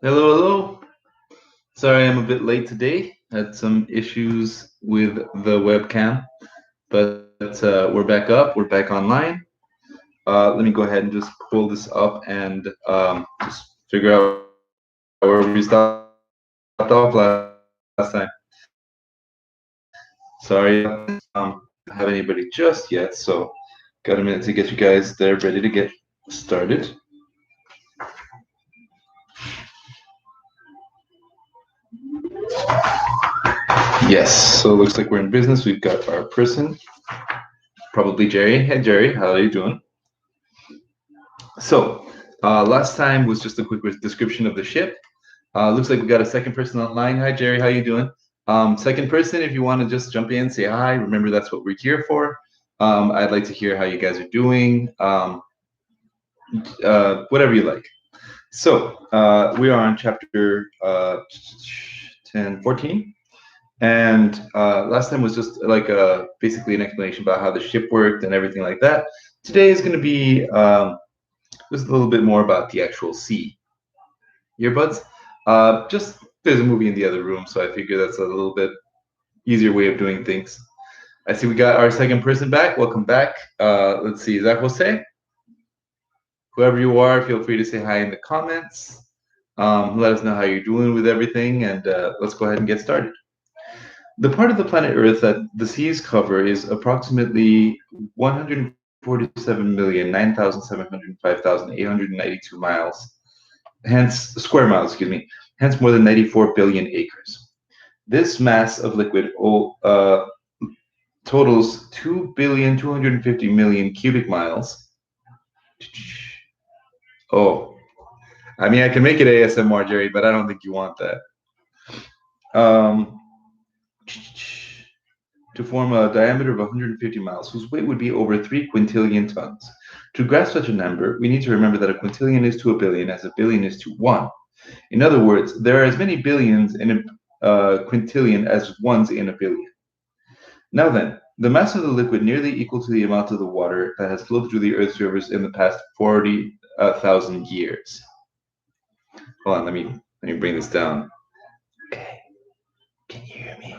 Hello, hello. Sorry, I'm a bit late today. Had some issues with the webcam, but we're back up. We're back online. Let me go ahead and just pull this up and just figure out where we stopped off last time. Sorry about this. Don't have anybody just yet, so got a minute to get you guys there ready to get started. Yes, so it looks like we're in business. We've got our person, probably Jerry. Hey, Jerry, how are you doing? So, last time was just a quick description of the ship. Looks like we got a second person online. Hi, Jerry, how you doing? Second person, if you want to just jump in, say hi. Remember, that's what we're here for. I'd like to hear how you guys are doing. Whatever you like. So, we are on chapter 10, 14. And last time was just like basically an explanation about how the ship worked and everything like that. Today is going to be just a little bit more about the actual sea. Earbuds. Just there's a movie in the other room, so I figure that's a little bit easier way of doing things. I see we got our second person back. Welcome back. Let's see, is that Jose? Whoever you are, feel free to say hi in the comments. Let us know how you're doing with everything, and let's go ahead and get started. The part of the planet Earth that the seas cover is approximately 147,009,705,892 miles, hence square miles, excuse me, hence more than 94 billion acres. This mass of liquid totals 2,250,000,000 cubic miles. Oh, I mean, I can make it ASMR, Jerry, but I don't think you want that. To form a diameter of 150 miles, whose weight would be over 3 quintillion tons. To grasp such a number, we need to remember that a quintillion is to a billion as a billion is to one. In other words, there are as many billions in a quintillion as ones in a billion. Now then, the mass of the liquid nearly equal to the amount of the water that has flowed through the Earth's rivers in the past 40,000 years. Hold on, let me bring this down. Okay, can you hear me?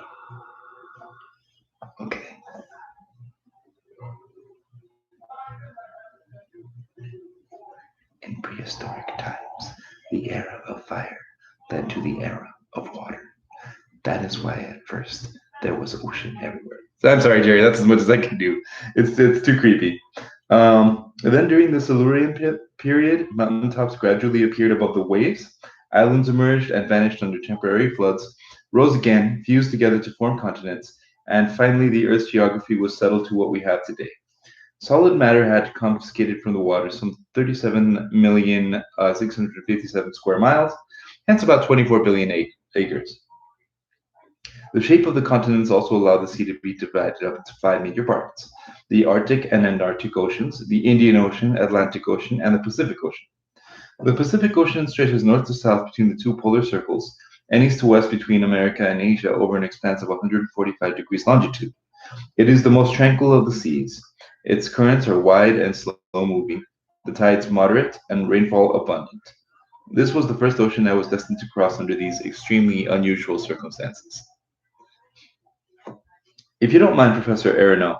Okay. In prehistoric times, the era of fire led to the era of water. That is why at first there was ocean everywhere. So I'm sorry, Jerry. That's as much as I can do. It's too creepy. Then during the Silurian period, mountaintops gradually appeared above the waves. Islands emerged and vanished under temporary floods, rose again, fused together to form continents, and finally the Earth's geography was settled to what we have today. Solid matter had confiscated from the water some 37,657 square miles, hence about 24 billion acres. The shape of the continents also allowed the sea to be divided up into five major parts: the Arctic and Antarctic Oceans, the Indian Ocean, Atlantic Ocean, and the Pacific Ocean. The Pacific Ocean stretches north to south between the two polar circles and east to west between America and Asia over an expanse of 145 degrees longitude. It is the most tranquil of the seas. Its currents are wide and slow moving, the tides moderate, and rainfall abundant. This was the first ocean I was destined to cross under these extremely unusual circumstances. If you don't mind, Professor Aronow,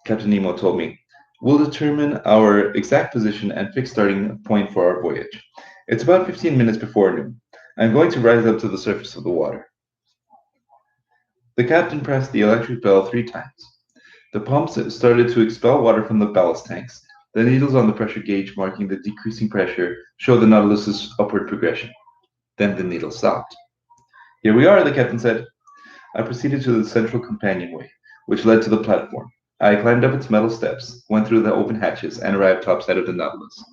Captain Nemo told me, we'll determine our exact position and fix starting point for our voyage. It's about 15 minutes before noon. I'm going to rise up to the surface of the water. The captain pressed the electric bell 3 times. The pumps started to expel water from the ballast tanks. The needles on the pressure gauge marking the decreasing pressure showed the Nautilus's upward progression. Then the needle stopped. Here we are, the captain said. I proceeded to the central companionway, which led to the platform. I climbed up its metal steps, went through the open hatches, and arrived topside of the Nautilus.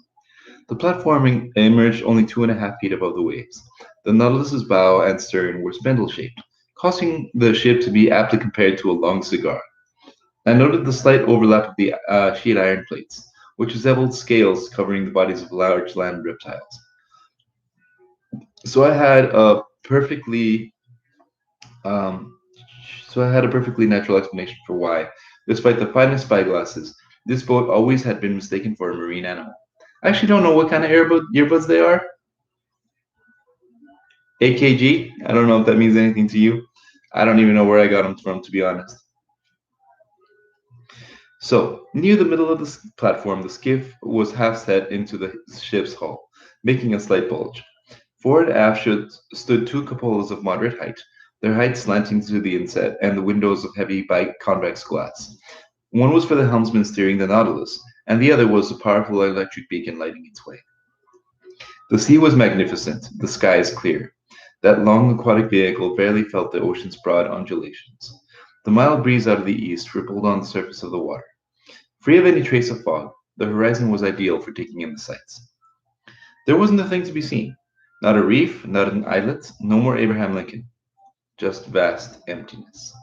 The platform emerged only 2.5 feet above the waves. The Nautilus's bow and stern were spindle-shaped, causing the ship to be aptly compared to a long cigar. I noted the slight overlap of the sheet iron plates, which resembled scales covering the bodies of large land reptiles. So I had a perfectly um, So I had a perfectly natural explanation for why, despite the finest spyglasses, this boat always had been mistaken for a marine animal. I actually don't know what kind of earbuds they are. AKG? I don't know if that means anything to you. I don't even know where I got them from, to be honest. So, near the middle of the platform, the skiff was half set into the ship's hull, making a slight bulge. Forward and aft stood two cupolas of moderate height, their height slanting to the inset, and the windows of heavy convex glass. One was for the helmsman steering the Nautilus, and the other was a powerful electric beacon lighting its way. The sea was magnificent, the skies clear. That long aquatic vehicle barely felt the ocean's broad undulations. The mild breeze out of the east rippled on the surface of the water. Free of any trace of fog, the horizon was ideal for taking in the sights. There wasn't a thing to be seen. Not a reef, not an islet, no more Abraham Lincoln. Just vast emptiness.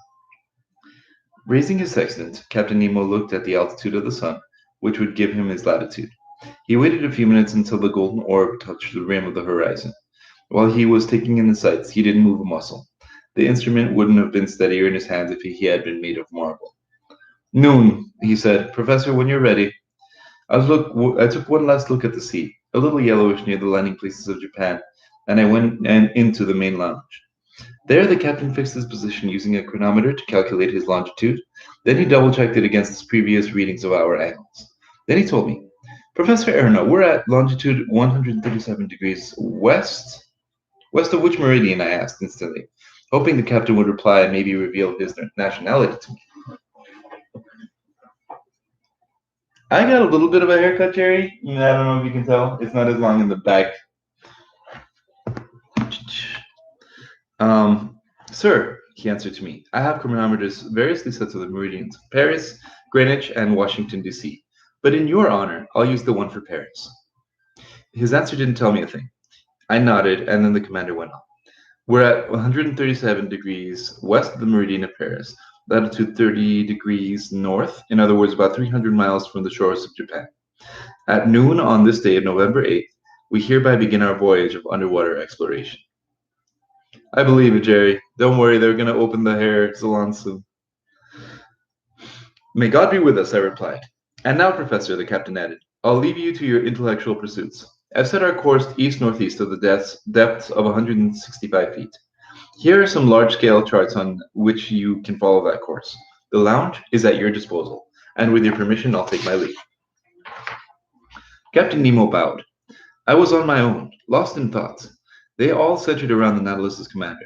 Raising his sextant, Captain Nemo looked at the altitude of the sun, which would give him his latitude. He waited a few minutes until the golden orb touched the rim of the horizon. While he was taking in the sights, he didn't move a muscle. The instrument wouldn't have been steadier in his hands if he had been made of marble. Noon, he said. Professor, when you're ready. I took one last look at the sea, a little yellowish near the landing places of Japan, and I went into the main lounge. There, the captain fixed his position using a chronometer to calculate his longitude. Then he double-checked it against his previous readings of hour angles. Then he told me, Professor Aronow, we're at longitude 137 degrees west. West of which meridian? I asked instantly, hoping the captain would reply and maybe reveal his nationality to me. I got a little bit of a haircut, Jerry. I don't know if you can tell. It's not as long in the back. Sir, he answered to me, I have chronometers variously set to the meridians of Paris, Greenwich, and Washington, D.C. But in your honor, I'll use the one for Paris. His answer didn't tell me a thing. I nodded, and then the commander went on. We're at 137 degrees west of the meridian of Paris, latitude 30 degrees north, in other words, about 300 miles from the shores of Japan. At noon on this day of November 8th, we hereby begin our voyage of underwater exploration. I believe it, Jerry. Don't worry, they're going to open the hair salon soon. May God be with us, I replied. And now, Professor, the captain added, I'll leave you to your intellectual pursuits. I've set our course east-northeast of the depths of 165 feet. Here are some large-scale charts on which you can follow that course. The lounge is at your disposal, and with your permission, I'll take my leave. Captain Nemo bowed. I was on my own, lost in thoughts. They all centered around the Nautilus's commander.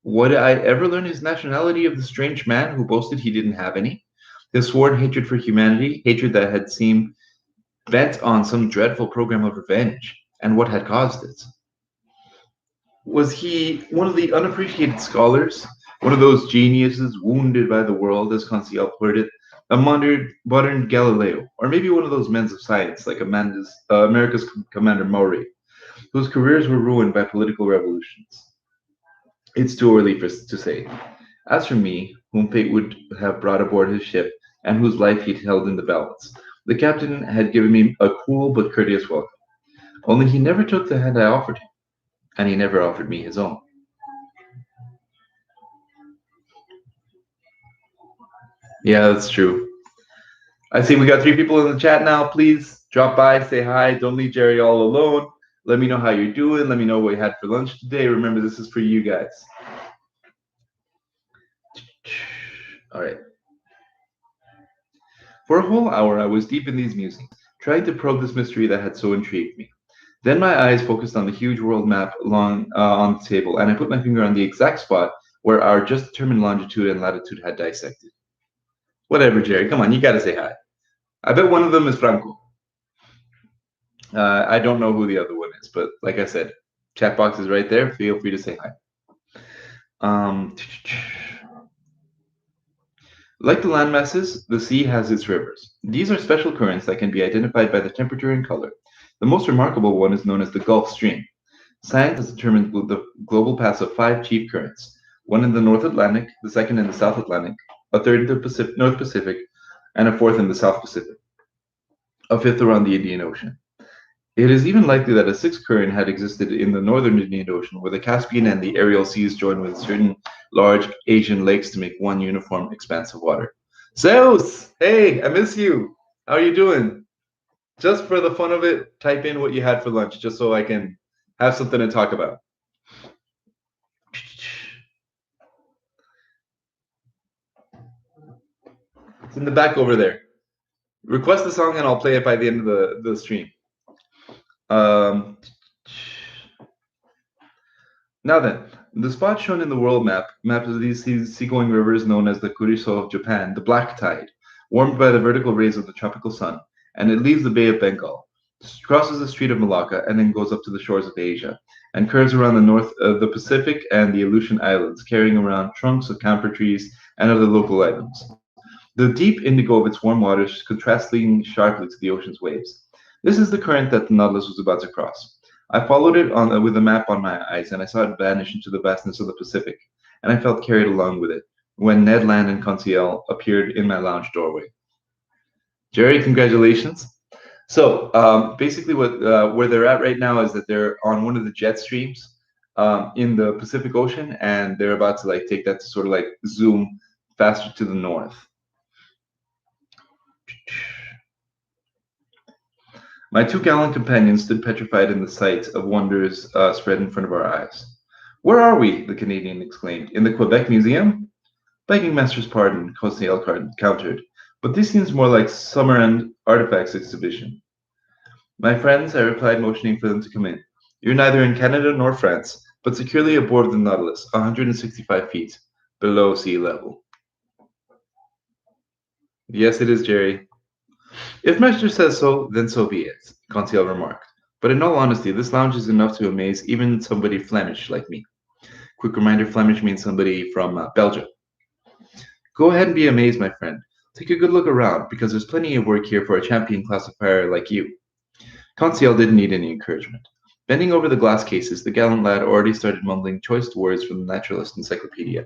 Would I ever learn his nationality of the strange man who boasted he didn't have any? His sworn hatred for humanity, hatred that had seemed bent on some dreadful program of revenge, and what had caused it? Was he one of the unappreciated scholars, one of those geniuses wounded by the world, as Conseil put it, a modern Galileo, or maybe one of those men of science like America's Commander Maury, whose careers were ruined by political revolutions? It's too early to say. As for me, whom fate would have brought aboard his ship, and whose life he'd held in the balance, the captain had given me a cool but courteous welcome. Only he never took the hand I offered him, and he never offered me his own. Yeah, that's true. I see we got 3 people in the chat now. Please drop by, say hi. Don't leave Jerry all alone. Let me know how you're doing. Let me know what you had for lunch today. Remember, this is for you guys. All right. For a whole hour, I was deep in these musings, trying to probe this mystery that had so intrigued me. Then my eyes focused on the huge world map on the table, and I put my finger on the exact spot where our just determined longitude and latitude had dissected. Whatever, Jerry. Come on, you gotta say hi. I bet one of them is Franco. I don't know who the other one is, but like I said, chat box is right there. Feel free to say hi. Like the land masses, the sea has its rivers. These are special currents that can be identified by the temperature and color. The most remarkable one is known as the Gulf Stream. Science has determined the global paths of 5 chief currents, one in the North Atlantic, the second in the South Atlantic, a third in the North Pacific, and a fourth in the South Pacific. A fifth around the Indian Ocean. It is even likely that a sixth current had existed in the northern Indian Ocean, where the Caspian and the Aral seas join with certain large Asian lakes to make one uniform expanse of water. Zeus! Hey, I miss you. How are you doing? Just for the fun of it, type in what you had for lunch, just so I can have something to talk about. It's in the back over there. Request the song and I'll play it by the end of the stream. Um, Now then, the spot shown in the world map of these seagoing rivers known as the Kuriso of Japan, the black tide, warmed by the vertical rays of the tropical sun, and it leaves the Bay of Bengal, crosses the Strait of Malacca, and then goes up to the shores of Asia, and curves around the north of the Pacific and the Aleutian Islands, carrying around trunks of camphor trees and other local items. The deep indigo of its warm waters contrasting sharply to the ocean's waves. This is the current that the Nautilus was about to cross. I followed it with a map on my eyes, and I saw it vanish into the vastness of the Pacific, and I felt carried along with it when Ned Land and Conseil appeared in my lounge doorway. Jerry, congratulations. So basically, what where they're at right now is that they're on one of the jet streams in the Pacific Ocean, and they're about to like take that to sort of like zoom faster to the north. My two gallant companions stood petrified in the sight of wonders spread in front of our eyes. Where are we? The Canadian exclaimed. In the Quebec Museum? Begging master's pardon, Conseil countered, but this seems more like summer and artifacts exhibition. My friends, I replied, motioning for them to come in. You're neither in Canada nor France, but securely aboard the Nautilus, 165 feet below sea level. Yes, it is, Jerry. If Master says so, then so be it, Conseil remarked. But in all honesty, this lounge is enough to amaze even somebody Flemish like me. Quick reminder, Flemish means somebody from Belgium. Go ahead and be amazed, my friend. Take a good look around, because there's plenty of work here for a champion classifier like you. Conseil didn't need any encouragement. Bending over the glass cases, the gallant lad already started mumbling choice words from the Naturalist Encyclopedia.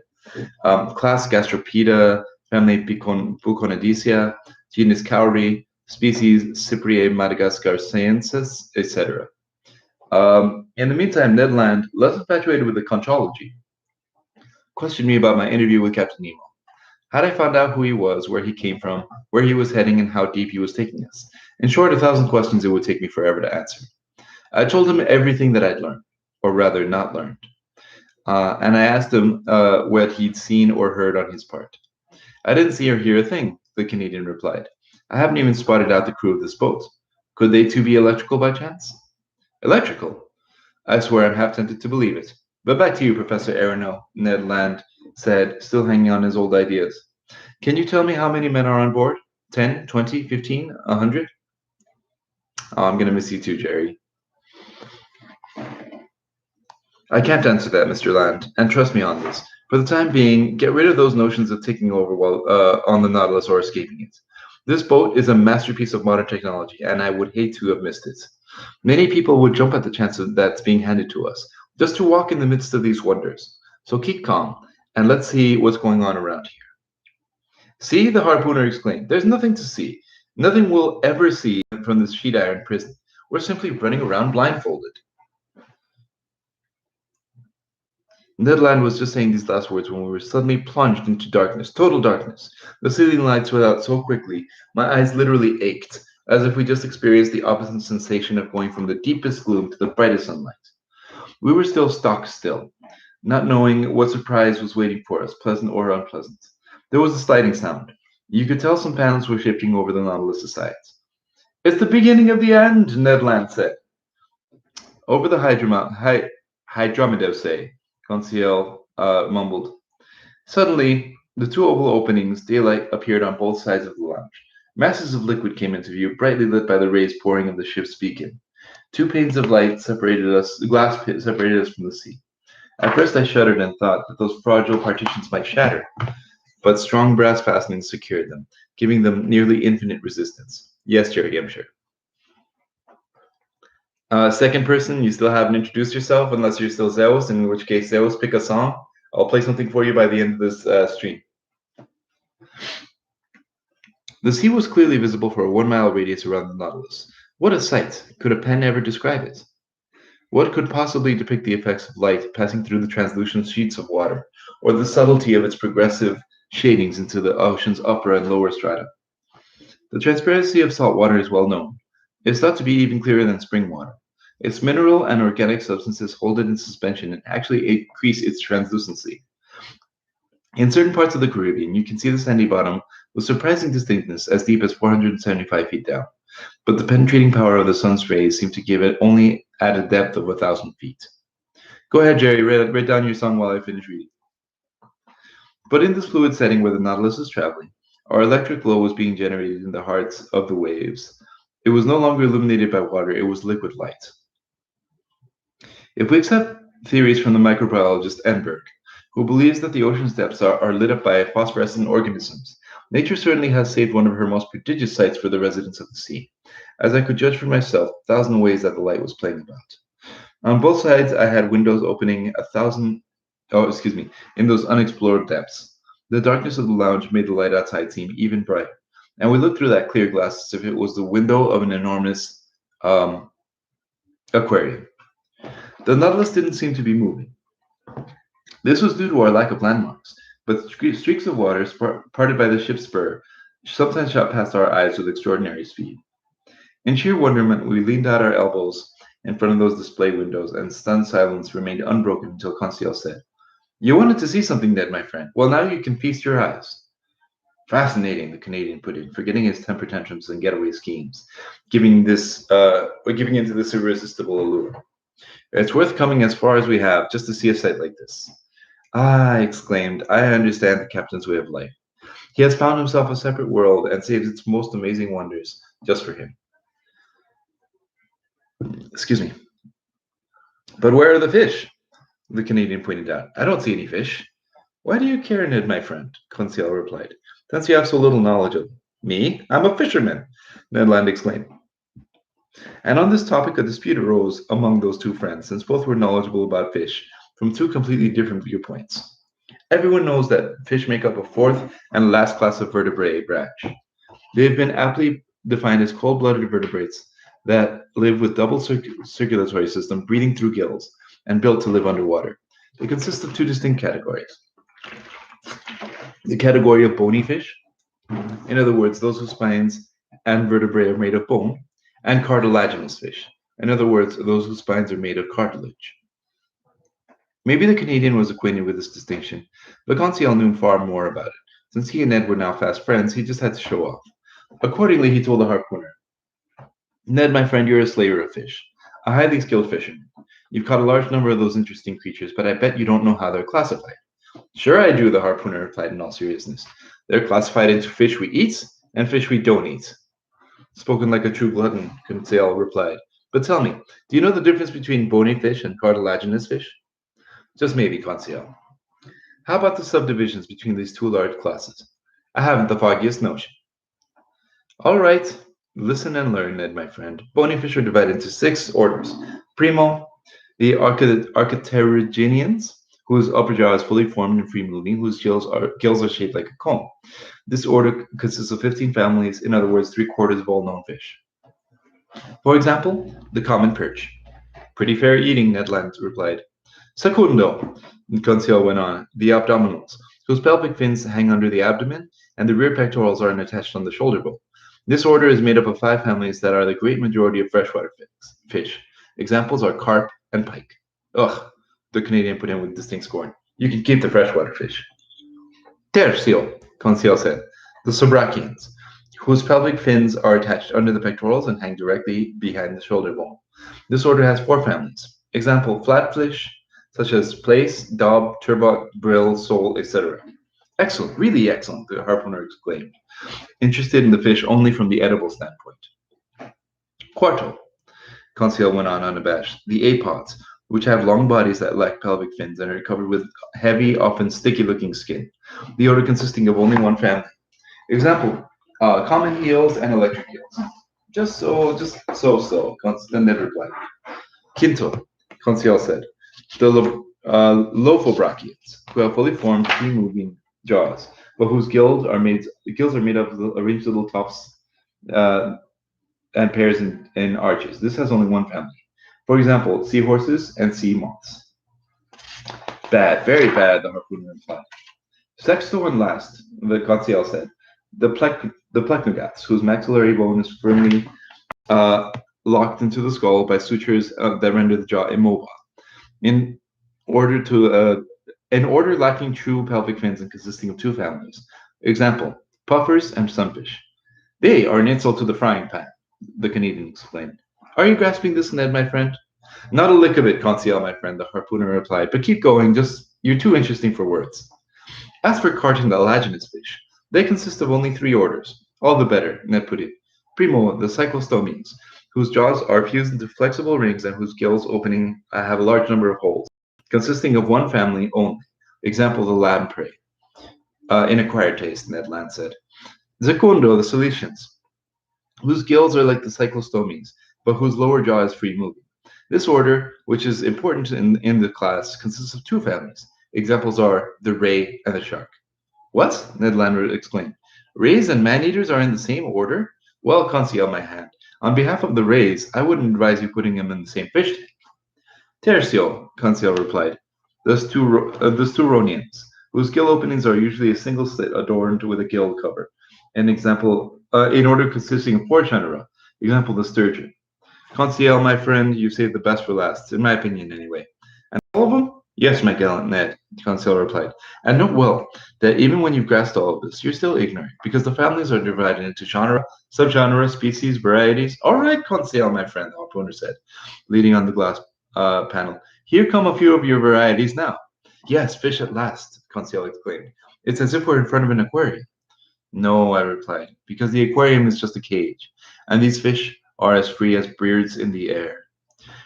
Class Gastropeda, family Buconidacea, genus Cowrie, species Cyprea madagascarsiensis, etc. In the meantime, Ned Land, less infatuated with the conchology, questioned me about my interview with Captain Nemo. Had I found out who he was, where he came from, where he was heading, and how deep he was taking us? In short, 1,000 questions it would take me forever to answer. I told him everything that I'd learned, or rather not learned. And I asked him what he'd seen or heard on his part. I didn't see or hear a thing, the Canadian replied. I haven't even spotted out the crew of this boat. Could they too be electrical by chance? Electrical? I swear I'm half tempted to believe it. But back to you, Professor Aronow, Ned Land said, still hanging on his old ideas. Can you tell me how many men are on board? 10, 20, 15, 100? Oh, I'm going to miss you too, Jerry. I can't answer that, Mr. Land, and trust me on this. For the time being, get rid of those notions of taking over while on the Nautilus or escaping it. This boat is a masterpiece of modern technology, and I would hate to have missed it. Many people would jump at the chance of that's being handed to us, just to walk in the midst of these wonders. So keep calm, and let's see what's going on around here. See, the harpooner exclaimed, there's nothing to see. Nothing we'll ever see from this sheet iron prison. We're simply running around blindfolded. Ned Land was just saying these last words when we were suddenly plunged into darkness, total darkness. The ceiling lights went out so quickly, my eyes literally ached, as if we just experienced the opposite sensation of going from the deepest gloom to the brightest sunlight. We were still stock still, not knowing what surprise was waiting for us, pleasant or unpleasant. There was a sliding sound. You could tell some panels were shifting over the Nautilus' sides. It's the beginning of the end, Ned Land said. Over the hydromedose, Conseil mumbled. Suddenly, the two oval openings, daylight appeared on both sides of the lounge. Masses of liquid came into view, brightly lit by the rays pouring of the ship's beacon. Two panes of light separated us, the glass pit separated us from the sea. At first I shuddered and thought that those fragile partitions might shatter, but strong brass fastenings secured them, giving them nearly infinite resistance. Yes, Jerry, I'm sure. Second person, you still haven't introduced yourself unless you're still Zeus, in which case Zeus, pick a song. I'll play something for you by the end of this stream. The sea was clearly visible for a 1 mile radius around the Nautilus. What a sight! Could a pen ever describe it? What could possibly depict the effects of light passing through the translucent sheets of water, or the subtlety of its progressive shadings into the ocean's upper and lower strata? The transparency of salt water is well known. It is thought to be even clearer than spring water. Its mineral and organic substances hold it in suspension and actually increase its translucency. In certain parts of the Caribbean, you can see the sandy bottom with surprising distinctness as deep as 475 feet down, but the penetrating power of the sun's rays seem to give it only at a depth of 1,000 feet. Go ahead, Jerry, write down your song while I finish reading. But in this fluid setting where the Nautilus is traveling, our electric glow was being generated in the hearts of the waves. It was no longer illuminated by water, it was liquid light. If we accept theories from the microbiologist Enberg, who believes that the ocean's depths are lit up by phosphorescent organisms, nature certainly has saved one of her most prodigious sights for the residents of the sea, as I could judge for myself 1,000 ways that the light was playing about. On both sides, I had windows opening in those unexplored depths. The darkness of the lounge made the light outside seem even brighter, and we looked through that clear glass as if it was the window of an enormous um, aquarium. The Nautilus didn't seem to be moving. This was due to our lack of landmarks, but streaks of water parted by the ship's spur sometimes shot past our eyes with extraordinary speed. In sheer wonderment, we leaned out our elbows in front of those display windows, and stunned silence remained unbroken until Conseil said, "You wanted to see something, Ned, my friend. Well, now you can feast your eyes." "Fascinating," the Canadian put in, forgetting his temper tantrums and getaway schemes, giving into this irresistible allure. "It's worth coming as far as we have just to see a sight like this." "Ah," I exclaimed, "I understand the captain's way of life. He has found himself a separate world and saves its most amazing wonders just for him." Excuse me. "But where are the fish?" the Canadian pointed out. "I don't see any fish." "Why do you care, Ned, my friend?" Conseil replied. "Since you have so little knowledge of them." "Me? I'm a fisherman," Ned Land exclaimed. And on this topic a dispute arose among those two friends, since both were knowledgeable about fish from two completely different viewpoints. Everyone knows that fish make up a fourth and last class of vertebrate branch. They have been aptly defined as cold-blooded vertebrates that live with double circulatory system, breathing through gills, and built to live underwater. They consist of two distinct categories. The category of bony fish, in other words, those whose spines and vertebrae are made of bone, and cartilaginous fish, in other words, those whose spines are made of cartilage. Maybe the Canadian was acquainted with this distinction, but Conseil knew far more about it. Since he and Ned were now fast friends, he just had to show off. Accordingly, he told the harpooner, "Ned, my friend, you're a slayer of fish, a highly skilled fisherman. You've caught a large number of those interesting creatures, but I bet you don't know how they're classified." "Sure I do," the harpooner replied in all seriousness. "They're classified into fish we eat and fish we don't eat." "Spoken like a true glutton," Conseil replied. "But tell me, do you know the difference between bony fish and cartilaginous fish?" "Just maybe, Conseil." "How about the subdivisions between these two large classes?" "I haven't the foggiest notion." "All right, listen and learn, Ned, my friend. Bony fish are divided into 6 orders. Primo, the Archaeopterygians, whose upper jaw is fully formed and free-moving, whose gills are shaped like a comb. This order consists of 15 families, in other words, 3/4 of all known fish. For example, the common perch. Pretty fair eating, Ned Land replied. Secundo, Conseil went on, the abdominals, whose pelvic fins hang under the abdomen, and the rear pectorals are attached on the shoulder bone. This order is made up of 5 families that are the great majority of freshwater fish. Examples are carp and pike. Ugh, the Canadian put in with distinct scorn. You can keep the freshwater fish. Tercio, Conseil said, the sobrachians, whose pelvic fins are attached under the pectorals and hang directly behind the shoulder bone. This order has 4 families. Example, flatfish, such as plaice, daub, turbot, brill, sole, etc. Excellent, really excellent, the harpooner exclaimed, interested in the fish only from the edible standpoint. Quarto, Conseil went on unabashed, the apods, which have long bodies that lack pelvic fins and are covered with heavy, often sticky-looking skin. The order consisting of only 1 family. Example, common eels and electric eels. Just so, Conseil replied. Quinto, Conseil said, the Lophobrachians, who have fully formed, free-moving jaws, but whose gills are made of arranged little tufts. and pairs in arches. This has only one family. For example, seahorses and sea moths. Bad, very bad, the harpooner replied. Sexto and last, the Conseil said, the Plecnogaths, whose maxillary bone is firmly uh, locked into the skull by sutures that render the jaw immobile. In order to an order lacking true pelvic fins and consisting of two families. Example: puffers and sunfish. They are an insult to the frying pan, the Canadian explained. Are you grasping this, Ned, my friend? Not a lick of it, Conseil, my friend, the harpooner replied. But keep going, just you're too interesting for words. As for cartilaginous fish, they consist of only three orders. All the better, Ned put in. Primo, the cyclostomes, whose jaws are fused into flexible rings and whose gills opening have a large number of holes, consisting of one family only. Example, the lamprey. In acquired taste, Ned Land said. Secundo, the Cilicians, whose gills are like the cyclostomes, but whose lower jaw is free moving. This order, which is important in the class, consists of two families. Examples are the ray and the shark. What? Ned Land exclaimed. Rays and man-eaters are in the same order? Well, Conseil, my hand. On behalf of the rays, I wouldn't advise you putting them in the same fish tank. Tercio, Conseil replied. The Sturonians, whose gill openings are usually a single slit adorned with a gill cover. An example, in order consisting of four genera. Example, the sturgeon. Conseil, my friend, you saved the best for last, in my opinion, anyway. And all of them? Yes, my gallant Ned, Conseil replied. And note well that even when you've grasped all of this, you're still ignorant, because the families are divided into genre, subgenre, species, varieties. All right, Conseil, my friend, the harpooner said, leaning on the glass panel. Here come a few of your varieties now. Yes, fish at last, Conseil exclaimed. It's as if we're in front of an aquarium. No, I replied, because the aquarium is just a cage, and these fish are as free as birds in the air.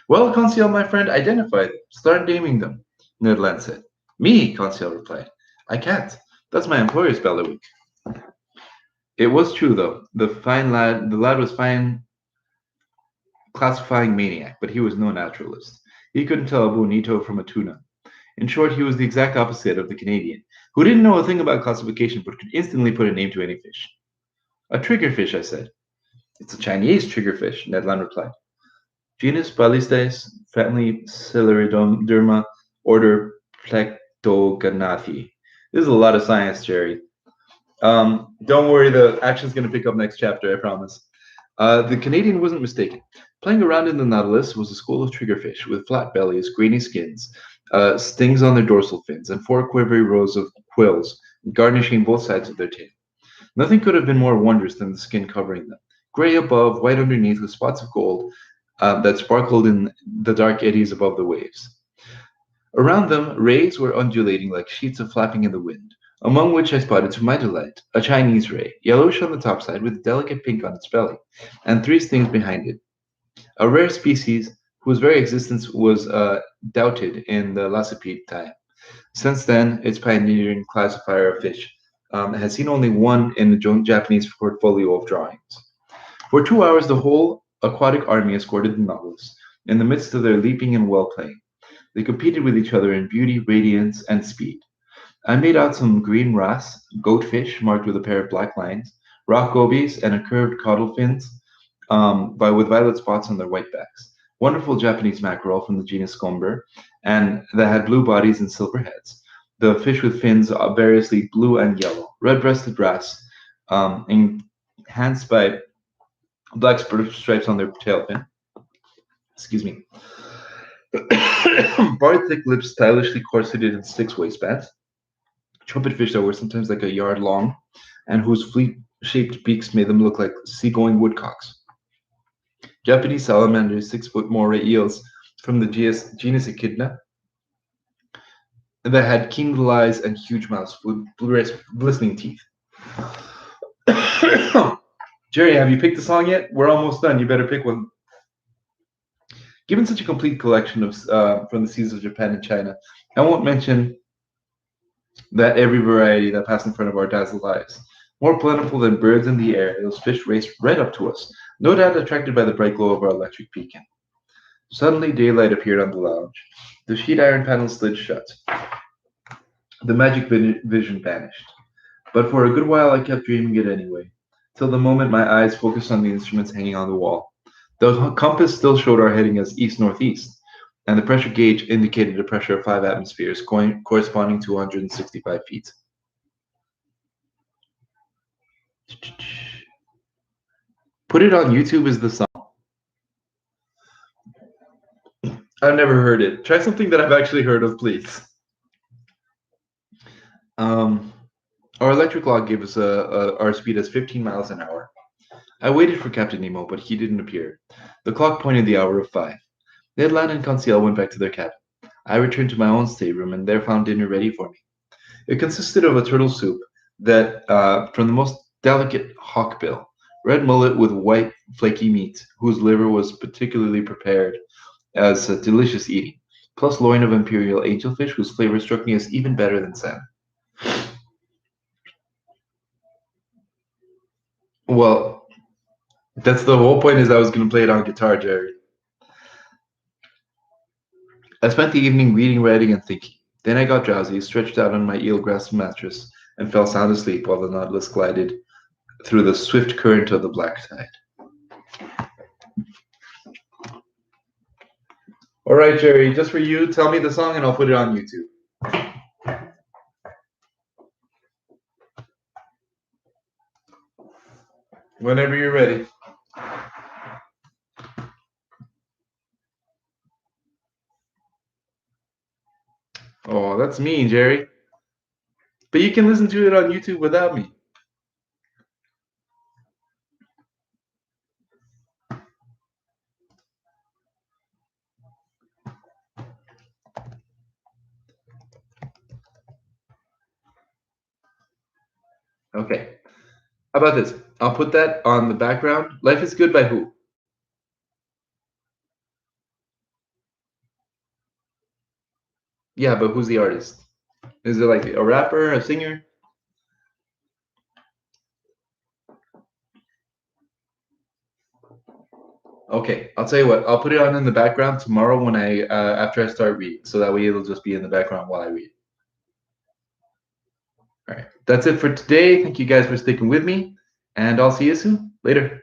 Well, Conseil, my friend, identify them. Start naming them, Ned Land said. Me, Conseil replied. I can't. That's my employer's bailiwick. It was true, though. The lad was fine classifying maniac, but he was no naturalist. He couldn't tell a bonito from a tuna. In short, he was the exact opposite of the Canadian, who didn't know a thing about classification but could instantly put a name to any fish. A triggerfish, I said. It's a Chinese triggerfish, Ned Land replied. Genus Balistes, family Celeriderma, order Plectognathi. This is a lot of science, Jerry. Don't worry, the action's going to pick up next chapter, I promise. The Canadian wasn't mistaken. Playing around in the Nautilus was a school of triggerfish with flat bellies, grainy skins, stings on their dorsal fins, and four quivery rows of quills garnishing both sides of their tail. Nothing could have been more wondrous than the skin covering them. Gray above, white underneath, with spots of gold that sparkled in the dark eddies above the waves. Around them, rays were undulating like sheets of flapping in the wind, among which I spotted, to my delight, a Chinese ray, yellowish on the topside with delicate pink on its belly, and three stings behind it. A rare species whose very existence was doubted in the Lacepede time. Since then, its pioneering classifier of fish has seen only one in the Japanese portfolio of drawings. For 2 hours, the whole aquatic army escorted the Nautilus, in the midst of their leaping and well playing. They competed with each other in beauty, radiance, and speed. I made out some green wrasse, goatfish marked with a pair of black lines, rock gobies, and a curved caudal fins with violet spots on their white backs. Wonderful Japanese mackerel from the genus Scomber, and that had blue bodies and silver heads. The fish with fins are variously blue and yellow, red-breasted wrasse, enhanced by black stripes on their tail fin. Excuse me. Barred thick lips stylishly corseted in six waistbands. Trumpetfish that were sometimes like a yard long, and whose fleet-shaped beaks made them look like seagoing woodcocks. Japanese salamanders, 6-foot moray eels from the genus Echidna, that had keen little eyes and huge mouths with glistening teeth. Jerry, have you picked a song yet? We're almost done. You better pick one. Given such a complete collection of from the seas of Japan and China, I won't mention that every variety that passed in front of our dazzled eyes. More plentiful than birds in the air, those fish raced right up to us, no doubt attracted by the bright glow of our electric beacon. Suddenly, daylight appeared on the lounge. The sheet iron panels slid shut. The magic vision vanished. But for a good while, I kept dreaming it anyway. till the moment my eyes focused on the instruments hanging on the wall. The compass still showed our heading as east-northeast, and the pressure gauge indicated a pressure of 5 atmospheres, corresponding to 165 feet. Put It on YouTube is the song. I've never heard it. Try something that I've actually heard of, please. Our electric log gave us our speed as 15 miles an hour. I waited for Captain Nemo, but he didn't appear. The clock pointed the hour of 5. Ned Land and Conseil went back to their cabin. I returned to my own stateroom and there found dinner ready for me. It consisted of a turtle soup that, from the most delicate hawkbill, red mullet with white flaky meat, whose liver was particularly prepared as delicious eating, plus loin of imperial angelfish, whose flavor struck me as even better than salmon. Well, that's the whole point is I was going to play it on guitar, Jerry. I spent the evening reading, writing, and thinking. Then I got drowsy, stretched out on my eelgrass mattress, and fell sound asleep while the Nautilus glided through the swift current of the black tide. All right, Jerry, just for you, tell me the song and I'll put it on YouTube. Whenever you're ready. Oh, that's mean, Jerry. But you can listen to it on YouTube without me. Okay. How about this? I'll put that on the background. Life is Good by who? Yeah, but who's the artist? Is it like a rapper, a singer? Okay, I'll tell you what. I'll put it on in the background tomorrow when I after I start reading, so that way it'll just be in the background while I read. All right, that's it for today. Thank you guys for sticking with me, and I'll see you soon. Later.